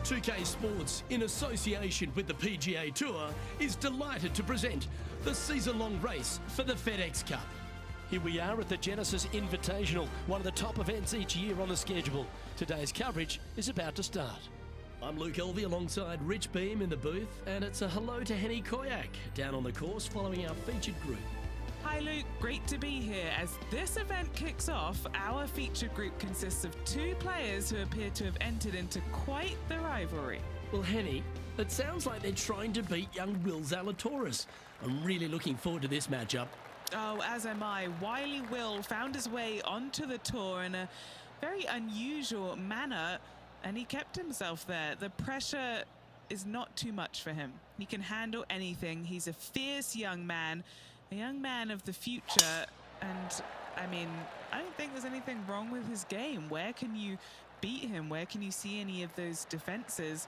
2K Sports, in association with the PGA Tour, is delighted to present the season-long race for the FedEx Cup. Here we are at the Genesis Invitational, one of the top events each year on the schedule. Today's coverage is about to start. I'm Luke Elvey alongside Rich Beam in the booth, and it's a hello to Henny Koyak down on the course following our featured group. Hi Luke, great to be here. As this event kicks off, our featured group consists of two players who appear to have entered into quite the rivalry. Well, Henny, it sounds like they're trying to beat young Will Zalatoris. I'm really looking forward to this matchup. Oh, as am I. Wily Will found his way onto the tour in a very unusual manner, and he kept himself there. The pressure is not too much for him. He can handle anything. He's a fierce young man. A young man of the future, and I mean, I don't think there's anything wrong with his game. Where can you beat him? Where can you see any of those defenses?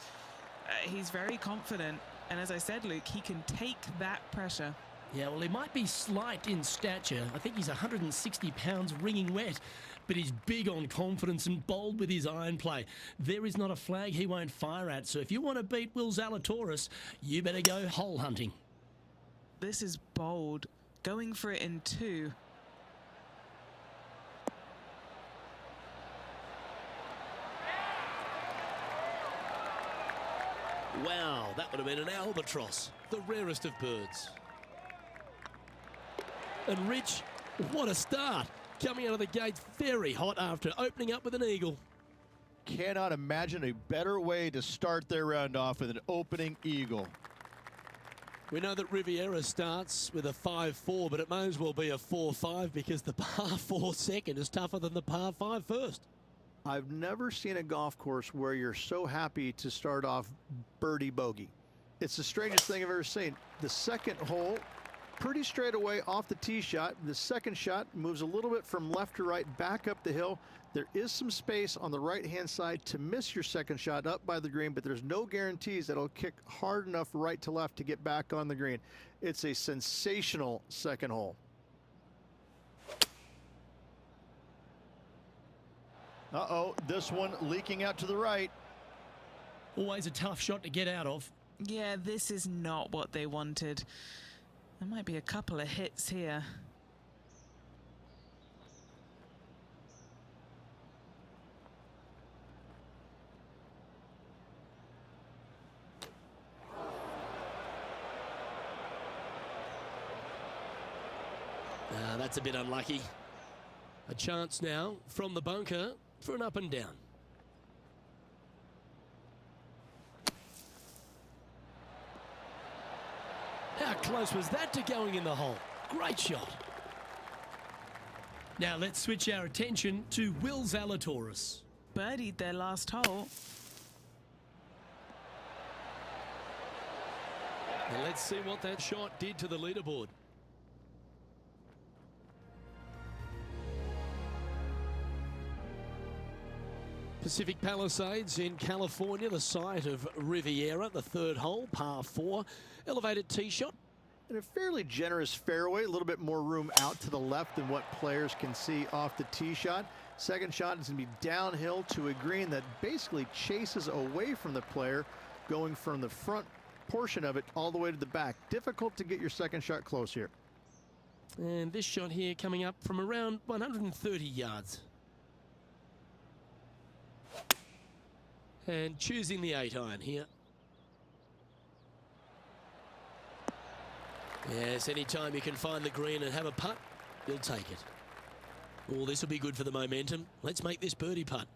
He's very confident, and as I said, Luke, he can take that pressure. Yeah, well, he might be slight in stature. I think he's 160 pounds wringing wet, but he's big on confidence and bold with his iron play. There is not a flag he won't fire at, so if you want to beat Will Zalatoris, you better go hole hunting. This is bold, going for it in two. Wow, that would have been an albatross, the rarest of birds. And Rich, what a start. Coming out of the gates very hot after opening up with an eagle. Cannot imagine a better way to start their round off with an opening eagle. We know that Riviera starts with a 5-4, but it may as well be a 4-5 because the par 4 second is tougher than the par 5 first. I've never seen a golf course where you're so happy to start off birdie bogey. It's the strangest thing I've ever seen. The second hole, pretty straight away off the tee shot. The second shot moves a little bit from left to right, back up the hill. There is some space on the right-hand side to miss your second shot up by the green, but there's no guarantees that it'll kick hard enough right to left to get back on the green. It's a sensational second hole. Uh-oh, this one leaking out to the right. Always a tough shot to get out of. Yeah, this is not what they wanted. There might be a couple of hits here. That's a bit unlucky. A chance now from the bunker for an up and down. How close was that to going in the hole? Great shot. Now let's switch our attention to Will Zalatoris. Birdied their last hole. And let's see what that shot did to the leaderboard. Pacific Palisades in California, the site of Riviera, the third hole, par 4, elevated tee shot. And a fairly generous fairway, a little bit more room out to the left than what players can see off the tee shot. Second shot is going to be downhill to a green that basically chases away from the player, going from the front portion of it all the way to the back. Difficult to get your second shot close here. And this shot here coming up from around 130 yards. And choosing the 8-iron here. Yes, anytime you can find the green and have a putt, you'll take it. Oh, this will be good for the momentum. Let's make this birdie putt.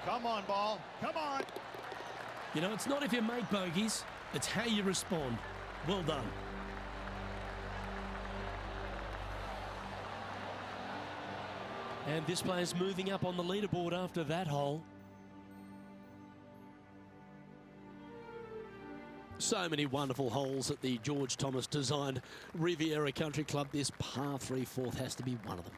Come on, ball. Come on. You know, it's not if you make bogeys, it's how you respond. Well done. And this player's moving up on the leaderboard after that hole. So many wonderful holes at the George Thomas designed Riviera Country Club. This par 3/4 has to be one of them.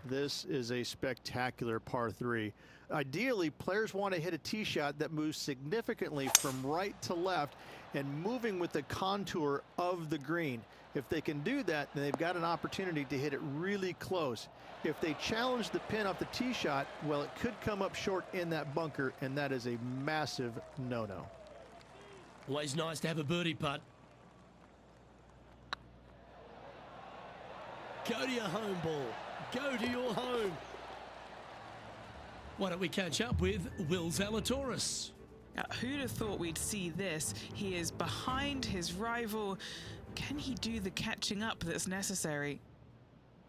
This is a spectacular par 3. Ideally, players want to hit a tee shot that moves significantly from right to left and moving with the contour of the green. If they can do that, then they've got an opportunity to hit it really close. If they challenge the pin off the tee shot, well, it could come up short in that bunker, and that is a massive no-no. Always nice to have a birdie putt. Go to your home ball. Go to your home. Why don't we catch up with Will Zalatoris? Now, who'd have thought we'd see this? He is behind his rival. Can he do the catching up that's necessary?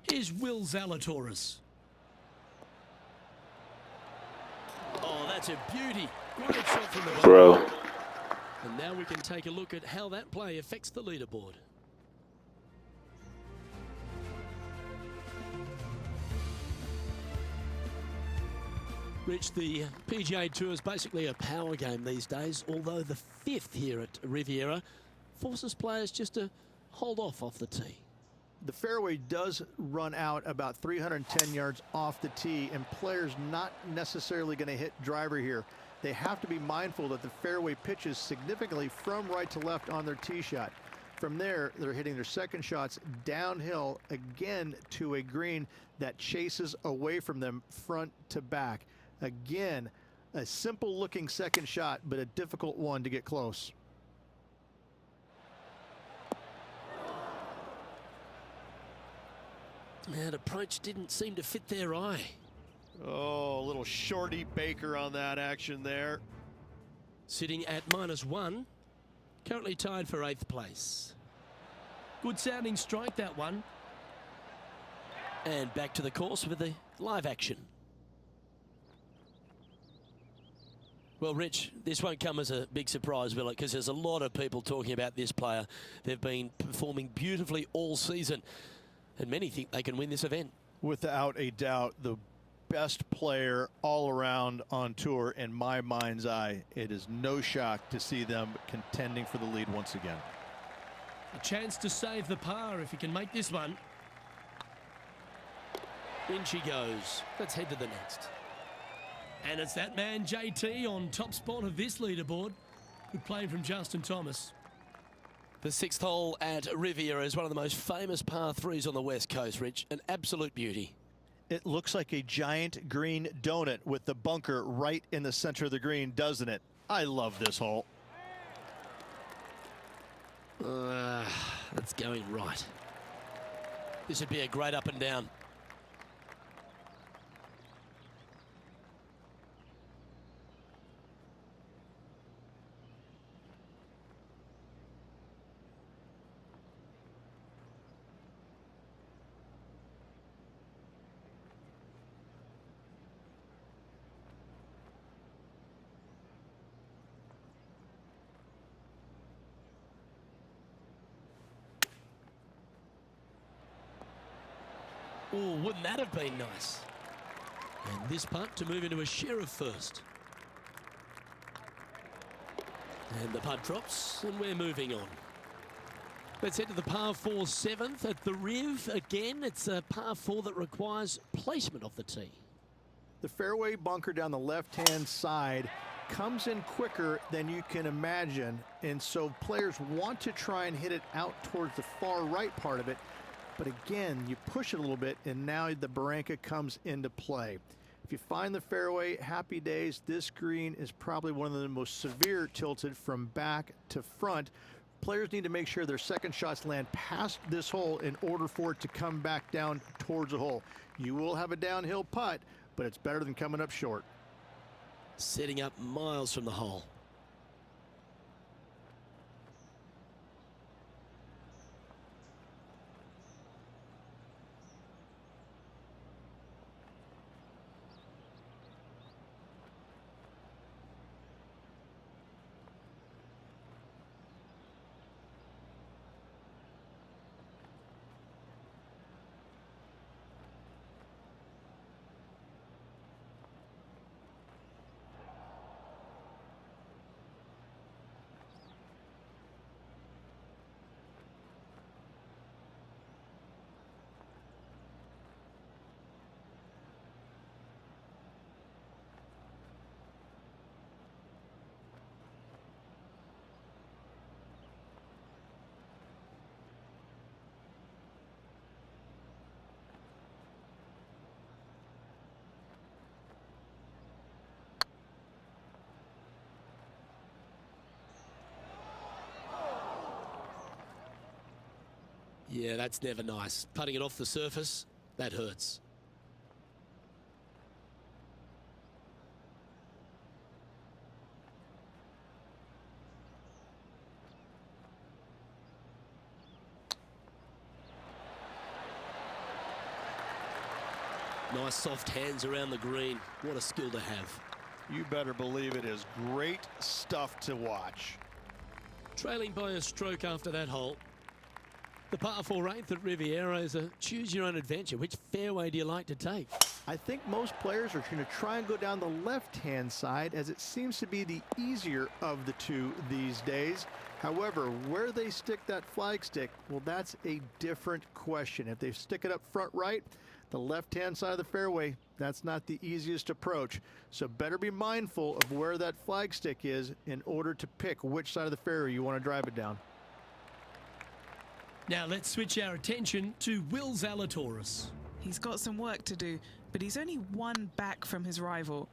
Here's Will Zalatoris. Oh, that's a beauty. Great shot from the ball. And now we can take a look at how that play affects the leaderboard. Rich, the PGA Tour is basically a power game these days, although the 5th here at Riviera forces players just to hold off the tee. The fairway does run out about 310 yards off the tee, and players not necessarily going to hit driver here. They have to be mindful that the fairway pitches significantly from right to left on their tee shot. From there, they're hitting their second shots downhill again to a green that chases away from them front to back. Again, a simple looking second shot, but a difficult one to get close. That approach didn't seem to fit their eye. Oh, a little shorty Baker on that action there. Sitting at -1, currently tied for 8th place. Good sounding strike, that one. And back to the course with the live action. Well, Rich, this won't come as a big surprise, will it? Because there's a lot of people talking about this player. They've been performing beautifully all season, and many think they can win this event. Without a doubt, the best player all around on tour in my mind's eye. It is no shock to see them contending for the lead once again. A chance to save the par if he can make this one. In she goes. Let's head to the next. And it's that man, JT, on top spot of this leaderboard. Good play from Justin Thomas. The 6th hole at Riviera is one of the most famous par 3s on the West Coast, Rich. An absolute beauty. It looks like a giant green donut with the bunker right in the center of the green, doesn't it? I love this hole. That's going right. This would be a great up and down. Oh, wouldn't that have been nice? And this putt to move into a share of first. And the putt drops, and we're moving on. Let's head to the par 4 7th at the Riv. Again, it's a par 4 that requires placement of the tee. The fairway bunker down the left-hand side comes in quicker than you can imagine, and so players want to try and hit it out towards the far right part of it. But again, you push it a little bit, and now the barranca comes into play. If you find the fairway, happy days. This green is probably one of the most severe tilted from back to front. Players need to make sure their second shots land past this hole in order for it to come back down towards the hole. You will have a downhill putt, but it's better than coming up short. Setting up miles from the hole. Yeah, that's never nice. Putting it off the surface, that hurts. Nice soft hands around the green. What a skill to have. You better believe it is great stuff to watch. Trailing by a stroke after that hole. The par 4 8th at Riviera is a choose your own adventure. Which fairway do you like to take? I think most players are going to try and go down the left-hand side, as it seems to be the easier of the two these days. However, where they stick that flag stick, well, that's a different question. If they stick it up front right, the left-hand side of the fairway, that's not the easiest approach. So better be mindful of where that flag stick is in order to pick which side of the fairway you want to drive it down. Now let's switch our attention to Will Zalatoris. He's got some work to do, but he's only one back from his rival.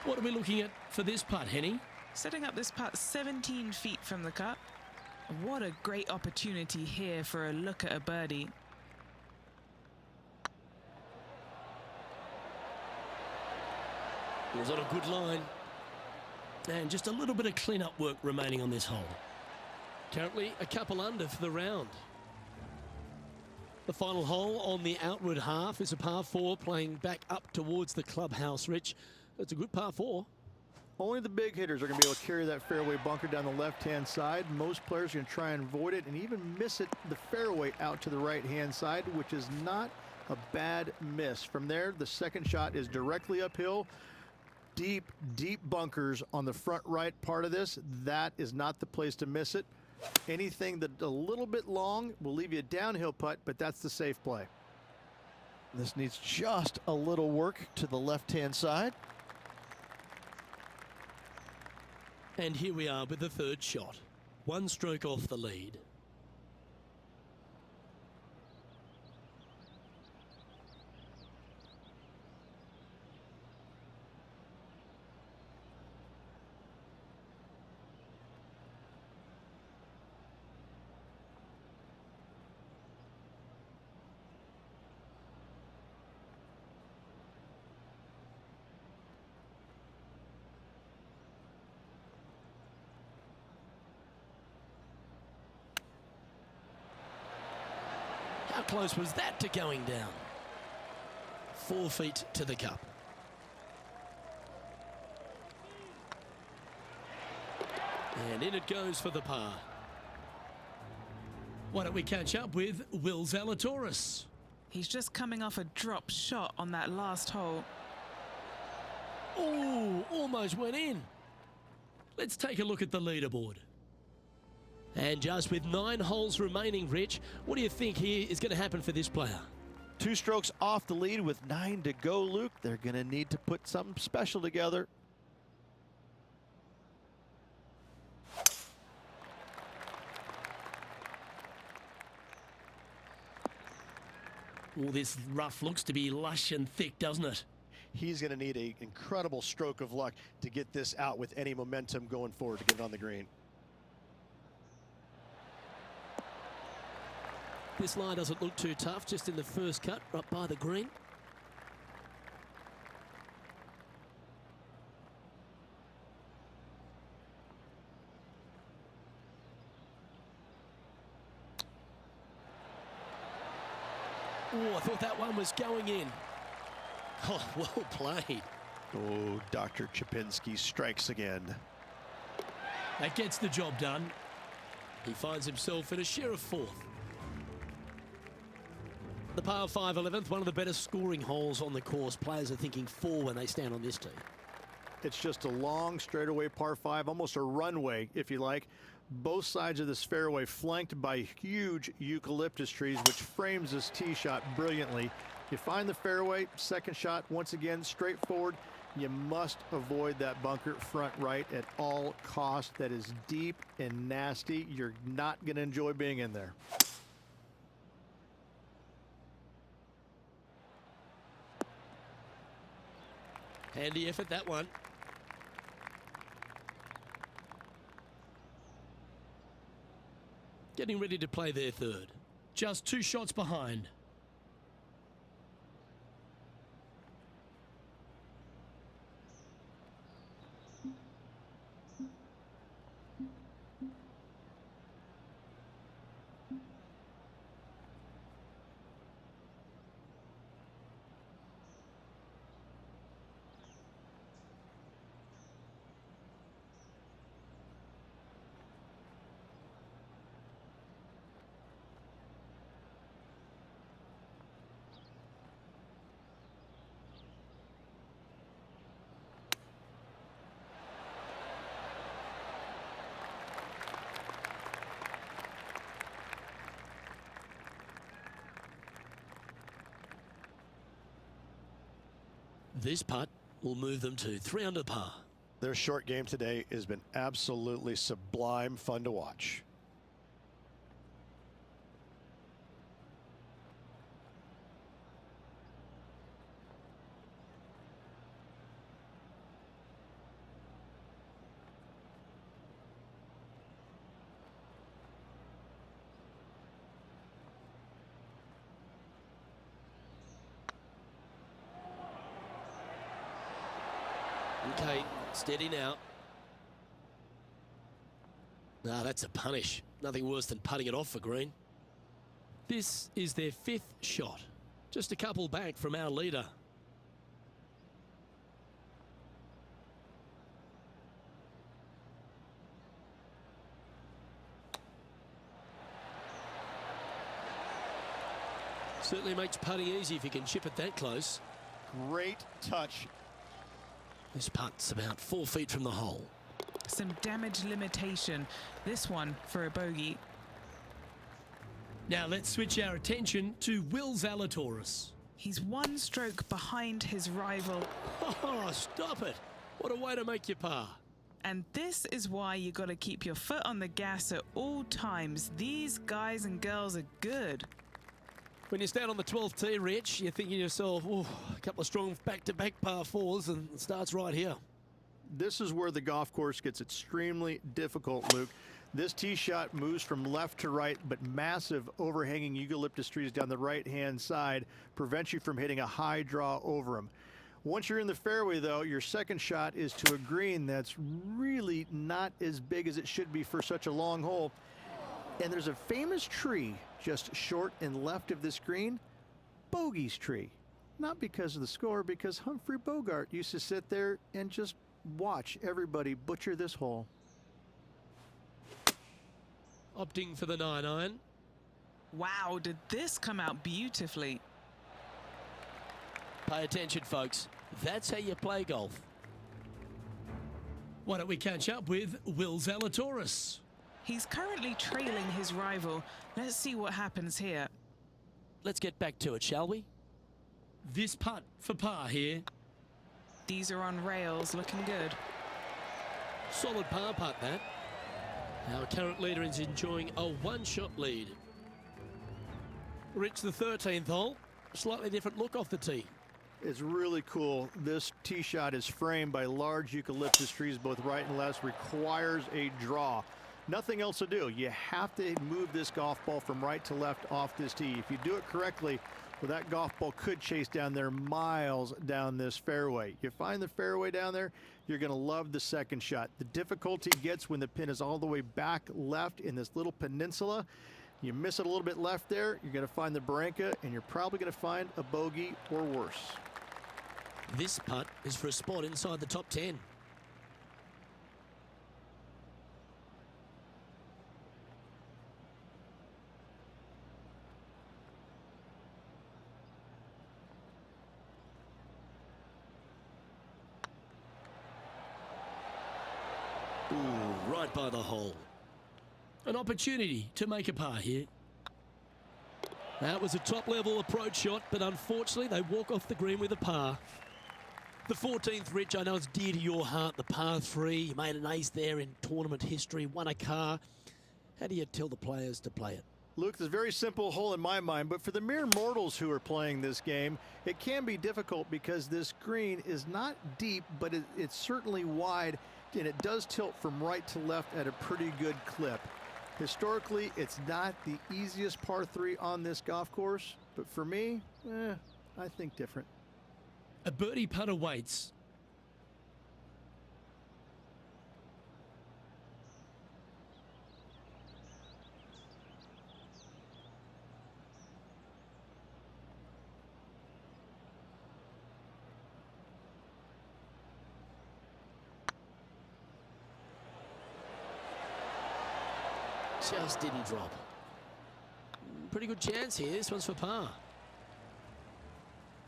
What are we looking at for this putt, Henny? Setting up this putt 17 feet from the cup. What a great opportunity here for a look at a birdie. It was on a good line. And just a little bit of clean-up work remaining on this hole. Currently a couple under for the round. The final hole on the outward half is a par 4 playing back up towards the clubhouse, Rich. It's a good par 4. Only the big hitters are going to be able to carry that fairway bunker down the left-hand side. Most players are going to try and avoid it and even miss it the fairway out to the right-hand side, which is not a bad miss. From there, the second shot is directly uphill. Deep, deep bunkers on the front right part of this. That is not the place to miss it. Anything that a little bit long will leave you a downhill putt, but that's the safe play. This needs just a little work to the left-hand side. And here we are with the third shot. One stroke off the lead. How close was that to going down? 4 feet to the cup. And in it goes for the par. Why don't we catch up with Will Zalatoris? He's just coming off a drop shot on that last hole. Oh, almost went in. Let's take a look at the leaderboard. And just with 9 holes remaining, Rich, what do you think here is going to happen for this player? 2 strokes off the lead with 9 to go, Luke. They're going to need to put something special together. All this rough looks to be lush and thick, doesn't it? He's going to need an incredible stroke of luck to get this out with any momentum going forward to get it on the green. This line doesn't look too tough, just in the first cut, right by the green. Oh, I thought that one was going in. Oh, well played. Oh, Dr. Chapinski strikes again. That gets the job done. He finds himself in a share of 4th. The par 5 11th, one of the better scoring holes on the course. Players are thinking 4 when they stand on this tee. It's just a long straightaway par 5, almost a runway, if you like. Both sides of this fairway flanked by huge eucalyptus trees, which frames this tee shot brilliantly. You find the fairway, second shot, once again, straightforward. You must avoid that bunker front right at all costs. That is deep and nasty. You're not going to enjoy being in there. Handy effort, that one. getting ready to play their third. Just 2 shots behind. This putt will move them to 3 under par. Their short game today has been absolutely sublime fun to watch. Okay, steady now. Ah, that's a punish. Nothing worse than putting it off for green. This is their 5th shot. Just a couple back from our leader. Certainly makes putting easy if you can chip it that close. Great touch. This putt's about 4 feet from the hole. Some damage limitation. This one for a bogey. Now let's switch our attention to Will Zalatoris. He's 1 stroke behind his rival. Oh, stop it. What a way to make your par. And this is why you got to keep your foot on the gas at all times. These guys and girls are good. When you stand on the 12th tee, Rich, you're thinking to yourself, oh, a couple of strong back-to-back par 4s, and it starts right here. This is where the golf course gets extremely difficult, Luke. This tee shot moves from left to right, but massive overhanging eucalyptus trees down the right-hand side prevent you from hitting a high draw over them. Once you're in the fairway, though, your second shot is to a green that's really not as big as it should be for such a long hole. And there's a famous tree just short and left of this green, Bogey's tree. Not because of the score, because Humphrey Bogart used to sit there and just watch everybody butcher this hole. Opting for the 9-iron. Wow, did this come out beautifully. Pay attention, folks. That's how you play golf. Why don't we catch up with Will Zalatoris? He's currently trailing his rival. Let's see what happens here. Let's get back to it, shall we? This putt for par here. These are on rails, looking good. Solid par putt, that. Our current leader is enjoying a 1-shot lead. Rich, the 13th hole. Slightly different look off the tee. It's really cool. This tee shot is framed by large eucalyptus trees, both right and left, requires a draw. Nothing else to do. You have to move this golf ball from right to left off this tee. If you do it correctly, well, that golf ball could chase down there miles down this fairway. You find the fairway down there, you're going to love the second shot. The difficulty gets when the pin is all the way back left in this little peninsula. You miss it a little bit left there, you're going to find the barranca, and you're probably going to find a bogey or worse. This putt is for a spot inside the top 10. Ooh, right by the hole. An opportunity to make a par here. That was a top-level approach shot, but unfortunately they walk off the green with a par. The 14th, Rich, I know it's dear to your heart, the par 3. You made an ace there in tournament history, won a car. How do you tell the players to play it? Luke, it's a very simple hole in my mind, but for the mere mortals who are playing this game, it can be difficult because this green is not deep, but it's certainly wide, and it does tilt from right to left at a pretty good clip. Historically, it's not the easiest par 3 on this golf course, but for me, I think different. A birdie putt awaits. Just didn't drop. Pretty good chance here. This one's for par.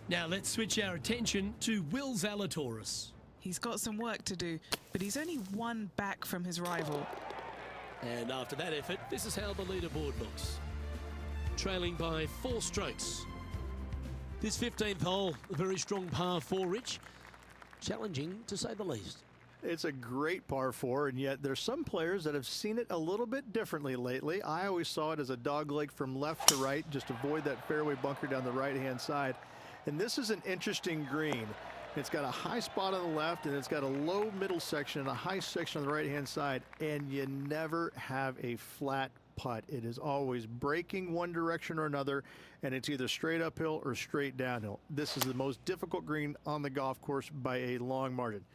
Now let's switch our attention to Will Zalatoris. He's got some work to do, but he's only one back from his rival. And after that effort, this is how the leaderboard looks. Trailing by 4 strokes. This 15th hole, a very strong par 4, Rich. Challenging, to say the least. It's a great par 4, and yet there's some players that have seen it a little bit differently lately. I always saw it as a dogleg from left to right, just avoid that fairway bunker down the right-hand side. And this is an interesting green. It's got a high spot on the left, and it's got a low middle section and a high section on the right-hand side, and you never have a flat putt. It is always breaking one direction or another, and it's either straight uphill or straight downhill. This is the most difficult green on the golf course by a long margin.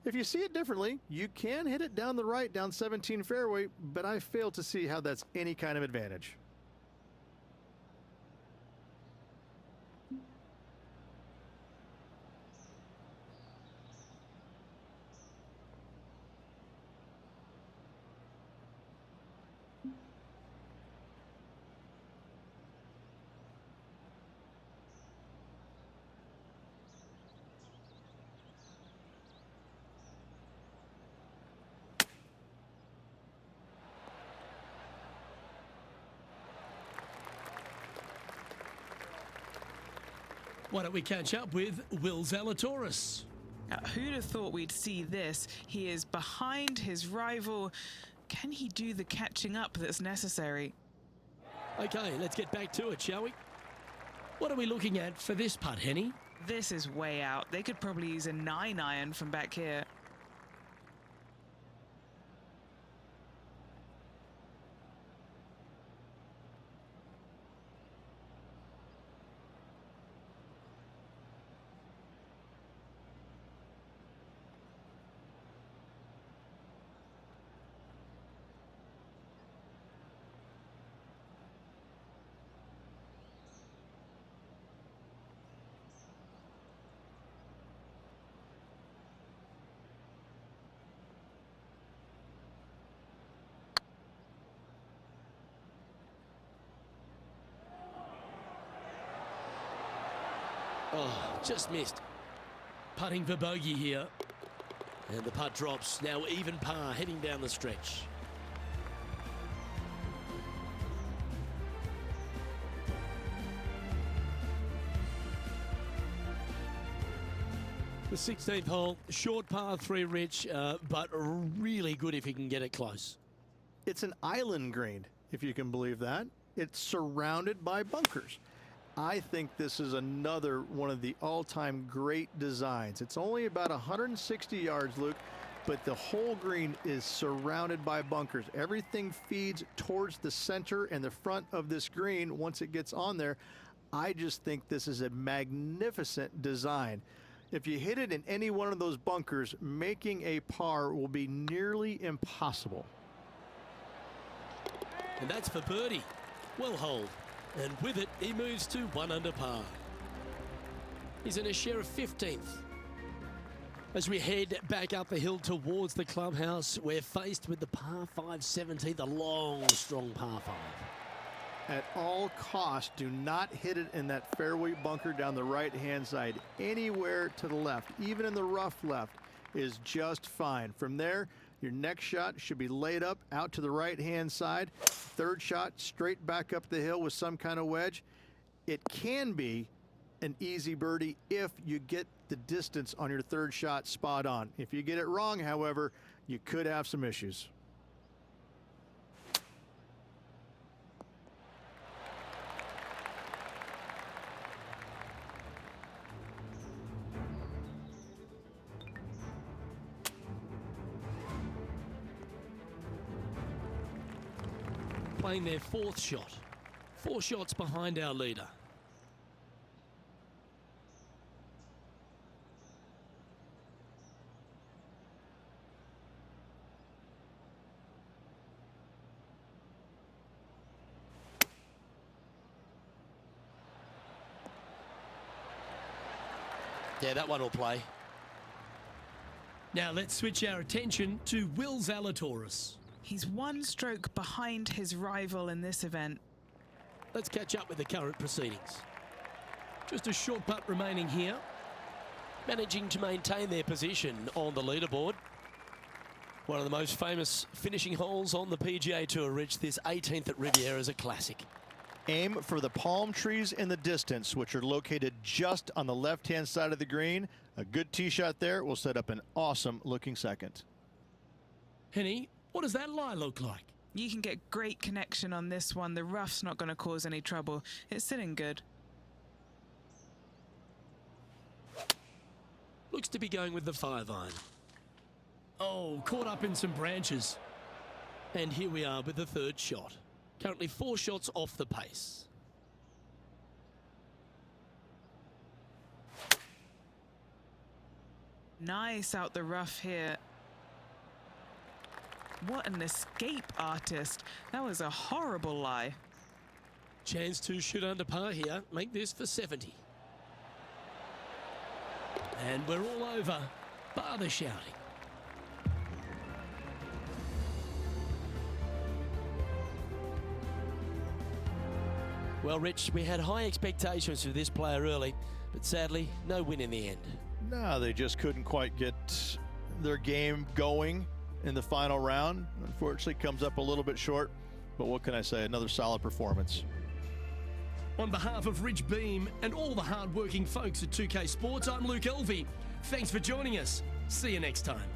If you see it differently, you can hit it down the right, down 17 fairway, but I fail to see how that's any kind of advantage. Why don't we catch up with Will Zalatoris? Who'd have thought we'd see this? He is behind his rival. Can he do the catching up that's necessary? Okay, let's get back to it, shall we? What are we looking at for this putt, Henny? This is way out. They could probably use a 9-iron from back here. Oh, just missed. Putting for bogey here. And the putt drops. Now even par, heading down the stretch. The 16th hole, short par 3, Rich, but really good if he can get it close. It's an island green, if you can believe that. It's surrounded by bunkers. I think this is another one of the all-time great designs. It's only about 160 yards, Luke, but the whole green is surrounded by bunkers. Everything feeds towards the center and the front of this green once it gets on there. I just think this is a magnificent design. If you hit it in any one of those bunkers, making a par will be nearly impossible. And that's for birdie. Well holed. And with it, he moves to 1 under par. He's in a share of 15th. As we head back up the hill towards the clubhouse, we're faced with the par 5 17th, a long, strong par 5. At all costs, do not hit it in that fairway bunker down the right-hand side. Anywhere to the left, even in the rough left, is just fine. From there, your next shot should be laid up out to the right-hand side. Third shot, straight back up the hill with some kind of wedge. It can be an easy birdie if you get the distance on your third shot spot on. If you get it wrong, however, you could have some issues. playing their fourth shot. 4 shots behind our leader. Yeah, that one will play. Now let's switch our attention to Will Zalatoris. He's 1 stroke behind his rival in this event. Let's catch up with the current proceedings. Just a short putt remaining here. Managing to maintain their position on the leaderboard. One of the most famous finishing holes on the PGA Tour, Rich. This 18th at Riviera is a classic. Aim for the palm trees in the distance, which are located just on the left-hand side of the green. A good tee shot there will set up an awesome looking second. Henny, what does that lie look like? You can get great connection on this one. The rough's not going to cause any trouble. It's sitting good. Looks to be going with the 5-iron. Oh, caught up in some branches. And here we are with the 3rd shot. Currently 4 shots off the pace. Nice out the rough here. What an escape artist. That was a horrible lie. Chance to shoot under par here. Make this for 70. And we're all over. Bar the shouting. Well, Rich, we had high expectations for this player early, but sadly, no win in the end. No, they just couldn't quite get their game going in the final round. Unfortunately, comes up a little bit short, but what can I say? Another solid performance. On behalf of Rich Beam and all the hard-working folks at 2K Sports, I'm Luke Elvey. Thanks for joining us. See you next time.